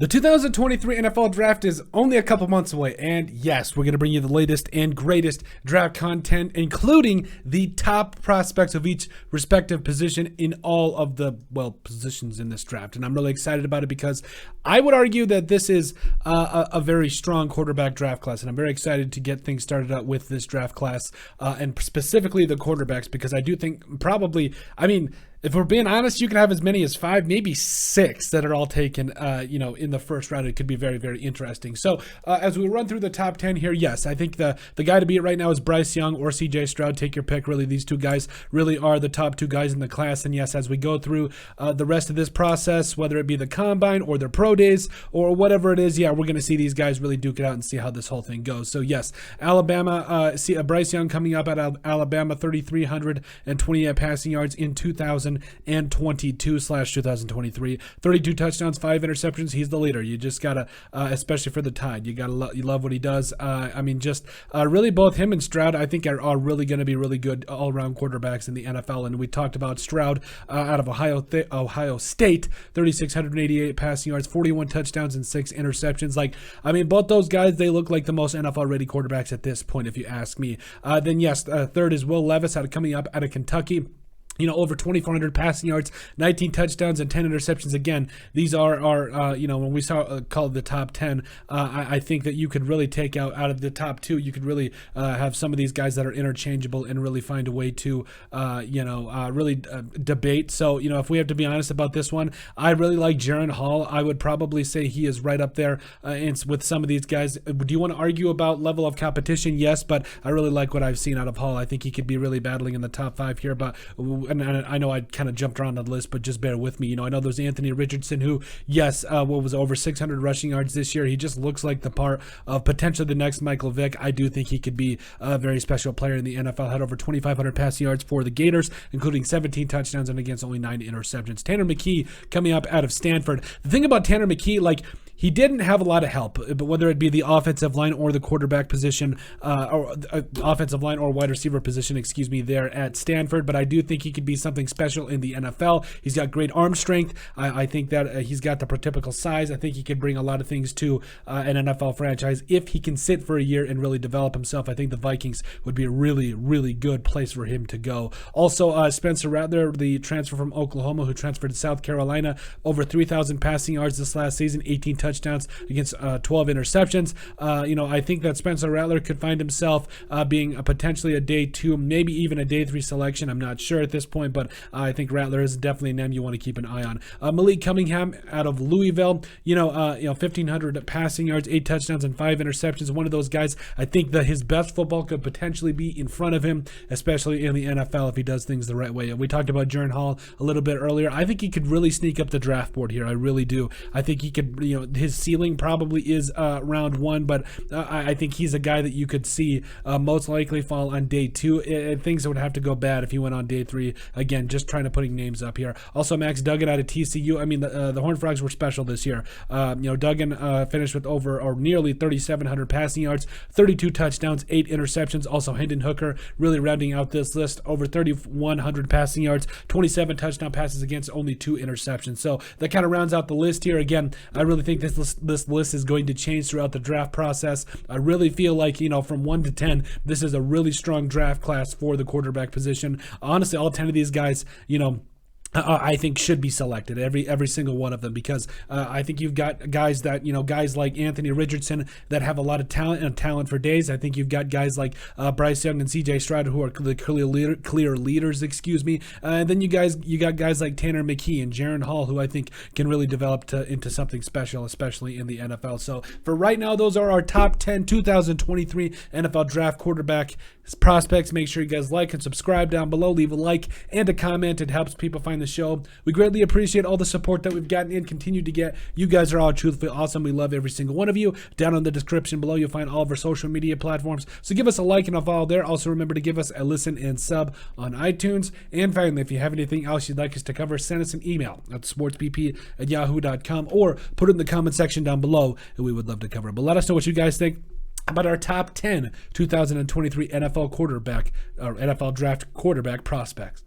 The 2023 NFL Draft is only a couple months away, and yes, we're going to bring you the latest and greatest draft content, including the top prospects of each respective position in all of the, positions in this draft. And I'm really excited about it because I would argue that this is a very strong quarterback draft class, and I'm very excited to get things started out with this draft class, and specifically the quarterbacks, because I do think if we're being honest, you can have as many as 5, maybe 6 that are all taken, in the first round. It could be very, very interesting. So as we run through the top 10 here, yes, I think the guy to beat right now is Bryce Young or CJ Stroud. Take your pick. Really, these two guys really are the top 2 guys in the class. And yes, as we go through the rest of this process, whether it be the combine or their pro days or whatever it is, we're going to see these guys really duke it out and see how this whole thing goes. So yes, Alabama, Bryce Young coming up at Alabama, 3,328 passing yards in 2022/2023, 32 touchdowns, 5 interceptions. He's the leader. You just gotta, especially for the Tide, you love what he does. Really both him and Stroud, I think are really going to be really good all-around quarterbacks in the NFL. And we talked about Stroud out of Ohio State, 3,688 passing yards, 41 touchdowns and 6 interceptions. Both those guys, they look like the most NFL-ready quarterbacks at this point, if you ask me. Then yes, third is Will Levis coming up out of Kentucky. Over 2,400 passing yards, 19 touchdowns, and 10 interceptions. Again, these are when we saw called the top 10, I think that you could really take out of the top 2, you could really have some of these guys that are interchangeable and really find a way to, really debate. So, if we have to be honest about this one, I really like Jaren Hall. I would probably say he is right up there with some of these guys. Do you want to argue about level of competition? Yes, but I really like what I've seen out of Hall. I think he could be really battling in the top 5 here, but and I know I kind of jumped around on the list, but just bear with me. I know there's Anthony Richardson, who, yes, was over 600 rushing yards this year. He just looks like the part of potentially the next Michael Vick. I do think he could be a very special player in the NFL. Had over 2,500 passing yards for the Gators, including 17 touchdowns and against only 9 interceptions. Tanner McKee coming up out of Stanford. The thing about Tanner McKee, he didn't have a lot of help, but whether it be the offensive line or the quarterback position, or offensive line or wide receiver position, there at Stanford. But I do think he could be something special in the NFL. He's got great arm strength. I think that he's got the prototypical size. I think he could bring a lot of things to an NFL franchise if he can sit for a year and really develop himself. I think the Vikings would be a really, really good place for him to go. Also, Spencer Rattler, the transfer from Oklahoma, who transferred to South Carolina, over 3,000 passing yards this last season, 18 touchdowns against 12 interceptions. I think that Spencer Rattler could find himself being potentially a day 2, maybe even a day 3 selection. I'm not sure at this point, but I think Rattler is definitely a name you want to keep an eye on. Malik Cunningham out of Louisville, 1,500 passing yards, 8 touchdowns and 5 interceptions. One of those guys, I think that his best football could potentially be in front of him, especially in the NFL if he does things the right way. We talked about Jaren Hall a little bit earlier. I think he could really sneak up the draft board here. I really do. I think he could, his ceiling probably is round 1, but I think he's a guy that you could see most likely fall on day 2. Things would have to go bad if he went on day 3. Again, just trying to putting names up here. Also, Max Duggan out of TCU. The Horned Frogs were special this year. Duggan finished with over or nearly 3,700 passing yards, 32 touchdowns, 8 interceptions. Also, Hendon Hooker really rounding out this list, over 3,100 passing yards, 27 touchdown passes against only 2 interceptions. So that kind of rounds out the list here. Again, I really think this list is going to change throughout the draft process. I really feel like, from 1 to 10, this is a really strong draft class for the quarterback position. Honestly, all 10 of these guys, I think should be selected, every single one of them, because I think you've got guys that, guys like Anthony Richardson that have a lot of talent and talent for days. I think you've got guys like Bryce Young and CJ Stroud who are the clear leaders, and then you got guys like Tanner McKee and Jaren Hall who I think can really develop into something special, especially in the NFL. So for right now, those are our top 10 2023 NFL draft quarterback prospects. Make sure you guys like and subscribe down below. Leave a like and a comment. It helps people find the show. We greatly appreciate all the support that we've gotten and continue to get. You guys are all truthfully awesome. We love every single one of you. Down in the description below, you'll find all of our social media platforms. So give us a like and a follow there. Also remember to give us a listen and sub on iTunes. And finally, if you have anything else you'd like us to cover, send us an email at sportsbp@yahoo.com or put it in the comment section down below, and we would love to cover it. But let us know what you guys think about our top 10 2023 NFL quarterback or NFL draft quarterback prospects.